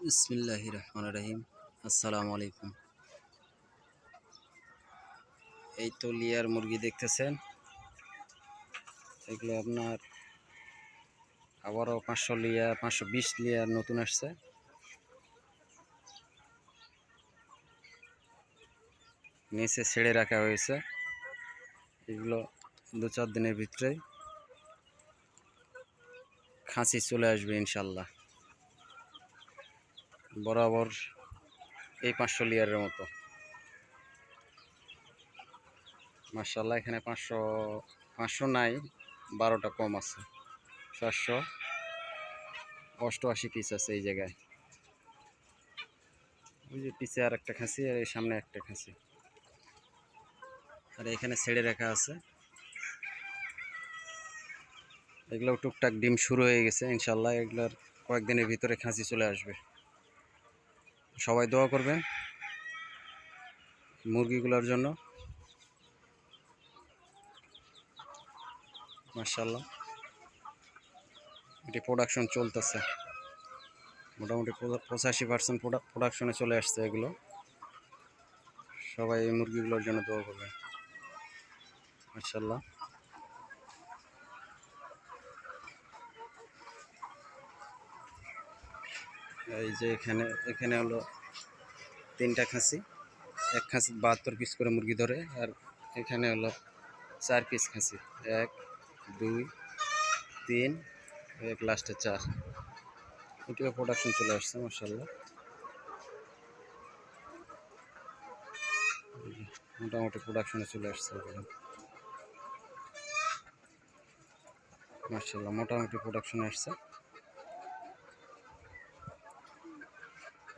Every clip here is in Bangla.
বিসমিল্লাহির রহমানির রহিম। আসসালামু আলাইকুম। এই তো লিয়ার মুরগি দেখতেছেন, এগুলো আপনার আবারও 500 লিয়া 520 লিয়ার নতুন আসছে। নিচে ছেড়ে রাখা হয়েছে, এগুলো 2-4 দিনের ভিতরেই খাঁচি চলে আসবে ইনশাল্লাহ, বরাবর এই 500 লিয়ারের মতো। মাশাআল্লাহ, এখানে 500 নাই, 12টা কম আছে। 788 পিস আছে এই জায়গায়। ওই যে পিছে আর একটা খাসি, আর এই সামনে একটা খাসি, আর এখানে ছেড়ে রাখা আছে। এগুলো টুকটাক ডিম শুরু হয়ে গেছে ইনশাল্লাহ, এগুলোর কয়েকদিনের ভিতরে খাসি চলে আসবে। সবাই দোয়া করবেন মুরগিগুলোর জন্য। মাশাআল্লাহ, এটি প্রোডাকশন চলতেছে, মোটামুটি 85% প্রোডাকশনে চলে আসছে এগুলো। সবাই এই মুরগিগুলোর জন্য দোয়া করবেন। মাশাআল্লাহ, এই যে এখানে হলো 3টা খাসি, এক খাসি 72 পিস করে মুরগি ধরে, আর এখানে হলো 4 পিস খাসি, 1 2 3, এক লাস্টে 4। এটিও প্রোডাকশন চলে আসছে মাশাআল্লাহ। মোটামুটি প্রোডাকশনে চলে আসছে এগুলো মাশাআল্লাহ, মোটামুটি প্রোডাকশনে আসছে।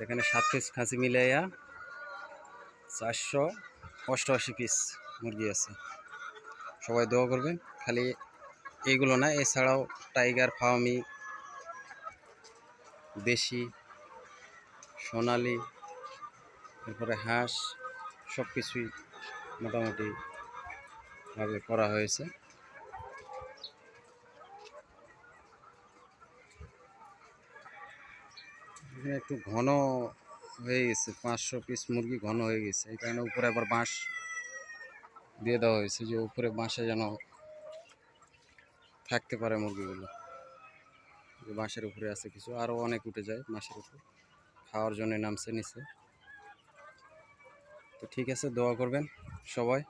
এখানে 7 পিস খাসি মিলাইয়া 488 পিস মুরগি আছে। সবাই দোয়া করবেন। খালি এইগুলো না, এছাড়াও টাইগার, ফার্মি, দেশি, সোনালি, এরপরে হাঁস, সব কিছুই মোটামুটি ভাবে করা হয়েছে। এখানে একটু ঘন হয়ে গেছে, 500 পিস মুরগি ঘন হয়ে গেছে, এই কারণে উপরে আবার বাঁশ দিয়ে দেওয়া হয়েছে, যে উপরে বাঁশে যেন থাকতে পারে মুরগিগুলো। বাঁশের উপরে আছে কিছু, আরও অনেক উঠে যায় বাঁশের উপরে, খাওয়ার জন্য নামছে নিচে। তো ঠিক আছে, দোয়া করবেন সবাই।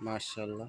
মাশাআল্লাহ।